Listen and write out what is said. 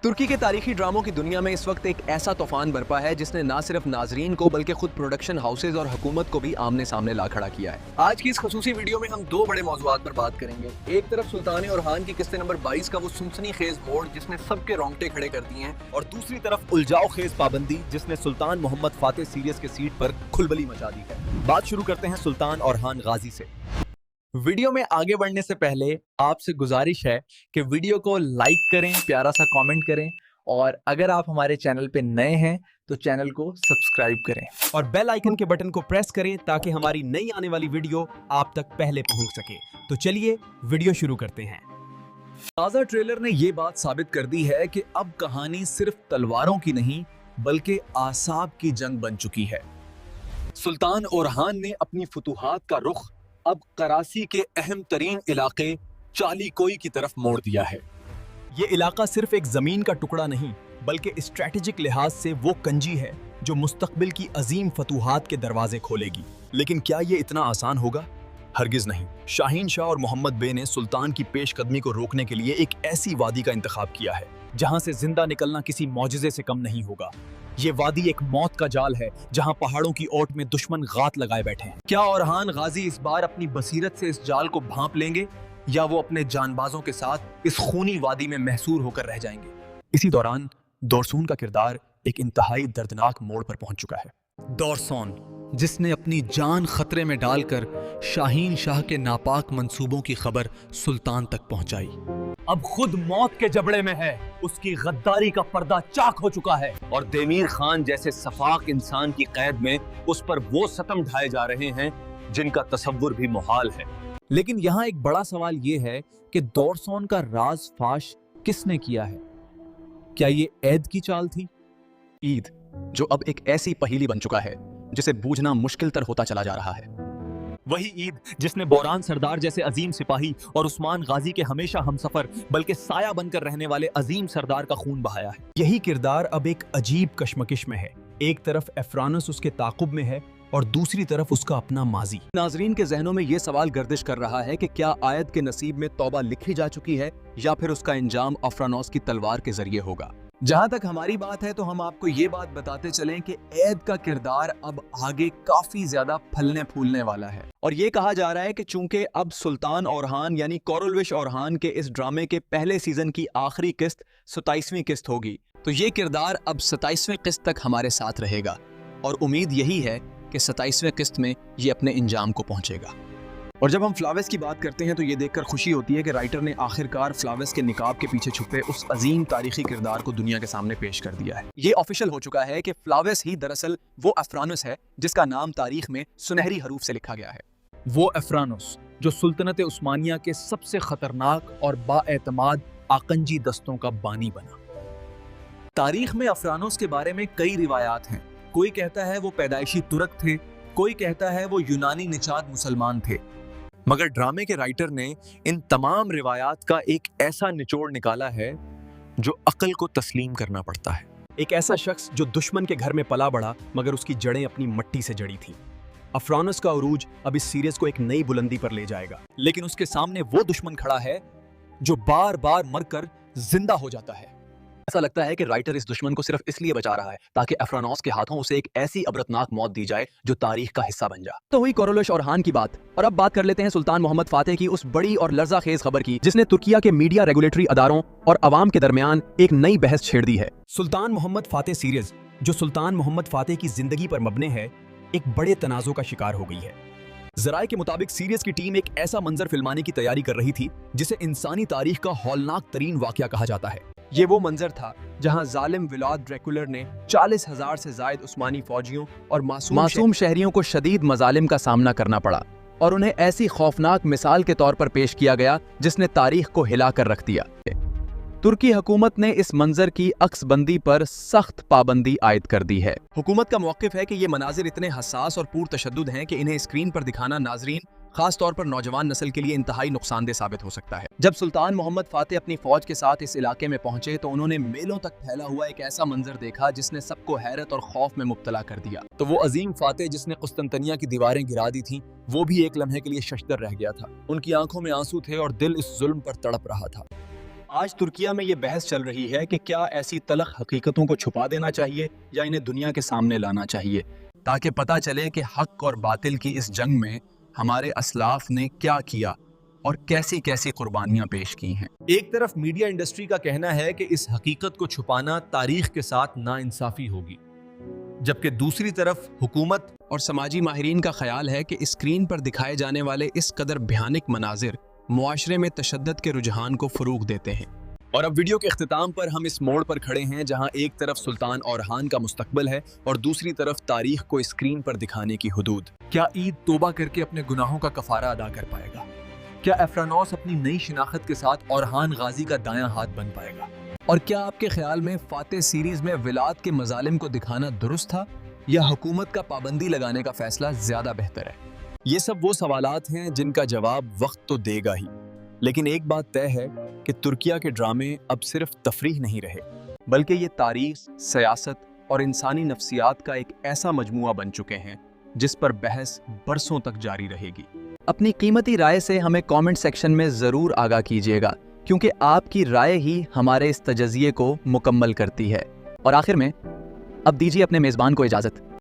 तुर्की के तारीखी ड्रामों की दुनिया में इस वक्त एक ऐसा तूफान बरपा है जिसने ना सिर्फ नाजरीन को बल्कि खुद प्रोडक्शन हाउसेज और हुकूमत को भी आमने सामने ला खड़ा किया है। आज की इस खसूसी वीडियो में हम दो बड़े मौज़ूआत पर बात करेंगे। एक तरफ सुल्तान ओरहान की किस्से नंबर 22 का वो सनसनीखेज मोड़ जिसने सबके रोंगटे खड़े कर दिए हैं, और दूसरी तरफ उलझाओ खेज पाबंदी जिसने सुल्तान मोहम्मद फातेह सीरीज के सीट पर खुलबली मचा दी है। बात शुरू करते हैं सुल्तान ओरहान गाजी से। वीडियो में आगे बढ़ने से पहले आपसे गुजारिश है कि वीडियो को लाइक करें, प्यारा सा कमेंट करें, और अगर आप हमारे चैनल पे नए हैं तो चैनल को सब्सक्राइब करें और बेल आइकन के बटन को प्रेस करें ताकि हमारी नई आने वाली वीडियो आप तक पहले पहुंच सके। तो चलिए वीडियो शुरू करते हैं। ताज़ा ट्रेलर ने ये बात साबित कर दी है कि अब कहानी सिर्फ तलवारों की नहीं बल्कि आसाब की जंग बन चुकी है। सुल्तान ओरहान ने अपनी फुतूहात का रुख अब कराची के अहम तरीन इलाके चालीकोई की तरफ मोड़ दिया है। ये इलाका सिर्फ एक जमीन का टुकड़ा नहीं बल्कि स्ट्रेटेजिक लिहाज से वो कंजी है जो मुस्तकबिल की अजीम फतूहात के दरवाजे खोलेगी। लेकिन क्या ये इतना आसान होगा? हरगिज नहीं। शाहीन शाह और मोहम्मद बे ने सुल्तान की पेशकदमी को रोकने के लिए एक ऐसी वादी का इंतखाब किया है जहां से जिंदा निकलना किसी मौजिजे से कम नहीं होगा। ये वादी एक मौत का जाल है जहां पहाड़ों की ओट में दुश्मन गात लगाए बैठे हैं। क्या ओरहान गाजी इस बार अपनी बसीरत से इस जाल को भांप लेंगे या वो अपने जानबाजों के साथ इस खूनी वादी में महसूर होकर रह जाएंगे? इसी दौरान दोरसून का किरदार एक इंतहाई दर्दनाक मोड़ पर पहुंच चुका है। दोरसून, जिसने अपनी जान खतरे में डालकर शाहीन शाह के नापाक मंसूबों की खबर सुल्तान तक पहुंचाई, अब खुद मौत के जबड़े में है। उसकी गद्दारी का पर्दा चाक हो चुका है और देमीर खान जैसे सफाक इंसान की कैद में उस पर वो सतम ढाए जा रहे हैं जिनका तसव्वुर भी मुहाल है। लेकिन यहाँ एक बड़ा सवाल ये है कि दोरसून का राज फाश किसने किया है? क्या ये ईद की चाल थी? ईद, जो अब एक ऐसी पहेली बन चुका है जिसे बूझना मुश्किल तर होता चला जा रहा है। वही ईद जिसने बोरान सरदार जैसे अजीम सिपाही और उस्मान गाजी के हमेशा हमसफर बल्कि साया बनकर रहने वाले अजीम सरदार का खून बहाया है। यही किरदार अब एक अजीब कशमकश में है। एक तरफ एफ्रानस उसके ताकुब में है और दूसरी तरफ उसका अपना माजी। नाजरीन के जहनों में ये सवाल गर्दिश कर रहा है कि क्या आयत के नसीब में तौबा लिखी जा चुकी है या फिर उसका इंजाम अफ्रानोस की तलवार के जरिए होगा। जहां तक हमारी बात है तो हम आपको ये बात बताते चलें कि ऐद का किरदार अब आगे काफी ज्यादा फलने फूलने वाला है, और ये कहा जा रहा है कि चूंकि अब सुल्तान ओरहान यानी कोरोलविश ओरहान के इस ड्रामे के पहले सीजन की आखिरी किस्त 27वीं किस्त होगी, तो ये किरदार अब 27वें किस्त तक हमारे साथ रहेगा, और उम्मीद यही है कि 27वें किस्त में ये अपने इंजाम को पहुंचेगा। और जब हम फ्लावेस की बात करते हैं तो ये देखकर खुशी होती है कि राइटर ने आखिरकार फ्लावेस के निकाब के पीछे छुपे उस अजीम तारीखी किरदार को दुनिया के सामने पेश कर दिया है। ये ऑफिशियल हो चुका है कि फ्लावेस ही दरअसल वो अफ्रानुस है जिसका नाम तारीख में सुनहरी हरूफ से लिखा गया है। वो अफ्रानुस जो सुल्तनत उस्मानिया के सबसे खतरनाक और बाएतमाद आकंजी दस्तों का बानी बना। तारीख में अफ्रानुस के बारे में कई रिवायात हैं। कोई कहता है वो पैदाइशी तुर्क थे, कोई कहता है वो यूनानी निचाद मुसलमान थे, मगर ड्रामे के राइटर ने इन तमाम रिवायात का एक ऐसा निचोड़ निकाला है जो अक्ल को तस्लीम करना पड़ता है। एक ऐसा शख्स जो दुश्मन के घर में पला बढ़ा मगर उसकी जड़ें अपनी मट्टी से जड़ी थी। अफ्रानुस का उरूज अब इस सीरीज को एक नई बुलंदी पर ले जाएगा, लेकिन उसके सामने वो दुश्मन खड़ा है जो बार बार मरकर जिंदा हो जाता है। ऐसा लगता है कि राइटर इस दुश्मन को सिर्फ इसलिए बचा रहा है ताकि अफ्रानोस के हाथों उसे एक ऐसी अबरतनाक मौत दी जाए जो तारीख का हिस्सा बन जाए। तो हुई कोरोलविश ओरहान की बात, और अब बात कर लेते हैं सुल्तान मोहम्मद फातेह की उस बड़ी और लर्जा खेज खबर की जिसने तुर्किया के मीडिया रेगुलेटरी अदारों और अवाम के दरमियान एक नई बहस छेड़ दी है। सुल्तान मोहम्मद फातेह सीरीज, जो सुल्तान मोहम्मद फातेह की जिंदगी पर मबने है, एक बड़े तनाज़ुं का शिकार हो गई है। जराए के मुताबिक सीरीज की टीम एक ऐसा मंजर फिल्माने की तैयारी कर रही थी जिसे इंसानी तारीख का हौलनाक तरीन वाकया कहा जाता है। ये वो मंजर था जहां जालिम विलाद ड्रैकुलर ने 40,000 से जायद उस्मानी फौजियों और मासूम शहरियों को शदीद मजालिम का सामना करना पड़ा, और उन्हें ऐसी खौफनाक मिसाल के तौर पर पेश किया गया जिसने तारीख को हिला कर रख दिया। तुर्की हुकूमत ने इस मंजर की अक्सबंदी पर सख्त पाबंदी आयद कर दी है। हुकूमत का मौक़िफ़ है कि ये मनाजिर इतने हसास और पुरतशद्दुद हैं कि इन्हें स्क्रीन पर दिखाना नाजरीन, खास तौर पर नौजवान नस्ल के लिए इंतहाई नुकसानदेह साबित हो सकता है। जब सुल्तान मोहम्मद फातेह अपनी फौज के साथ इस इलाके में पहुंचे तो उन्होंने मीलों तक फैला हुआ एक ऐसा मंजर देखा जिसने सबको हैरत और खौफ में मुब्तला कर दिया। तो वो अजीम फातेह जिसने कुस्तंतनिया की दीवारें गिरा दी थी, वो भी एक लम्हे के लिए शशदर रह गया था। उनकी आंखों में आंसू थे और दिल इस जुल्म पर तड़प रहा था। آج ترکیہ میں یہ بحث چل رہی ہے کہ کیا ایسی تلخ حقیقتوں کو چھپا دینا چاہیے یا انہیں دنیا کے سامنے لانا چاہیے، تاکہ پتہ چلے کہ حق اور باطل کی اس جنگ میں ہمارے اسلاف نے کیا کیا اور کیسی کیسی قربانیاں پیش کی ہیں۔ ایک طرف میڈیا انڈسٹری کا کہنا ہے کہ اس حقیقت کو چھپانا تاریخ کے ساتھ ناانصافی ہوگی، جبکہ دوسری طرف حکومت اور سماجی ماہرین کا خیال ہے کہ اسکرین پر دکھائے جانے والے اس قدر بھیانک مناظر معاشرے میں تشدد کے رجحان کو فروغ دیتے ہیں۔ اور اب ویڈیو کے اختتام پر ہم اس موڑ پر کھڑے ہیں جہاں ایک طرف سلطان اورحان کا مستقبل ہے اور دوسری طرف تاریخ کو اسکرین پر دکھانے کی حدود۔ کیا عید توبہ کر کے اپنے گناہوں کا کفارہ ادا کر پائے گا؟ کیا افرانوس اپنی نئی شناخت کے ساتھ اورحان غازی کا دایاں ہاتھ بن پائے گا؟ اور کیا آپ کے خیال میں فاتح سیریز میں ولاد کے مظالم کو دکھانا درست تھا یا حکومت کا پابندی لگانے کا فیصلہ زیادہ بہتر ہے؟ یہ سب وہ سوالات ہیں جن کا جواب وقت تو دے گا ہی، لیکن ایک بات طے ہے کہ ترکیہ کے ڈرامے اب صرف تفریح نہیں رہے، بلکہ یہ تاریخ، سیاست اور انسانی نفسیات کا ایک ایسا مجموعہ بن چکے ہیں جس پر بحث برسوں تک جاری رہے گی۔ اپنی قیمتی رائے سے ہمیں کامنٹ سیکشن میں ضرور آگاہ کیجیے گا، کیونکہ آپ کی رائے ہی ہمارے اس تجزیے کو مکمل کرتی ہے۔ اور آخر میں اب دیجیے اپنے میزبان کو اجازت۔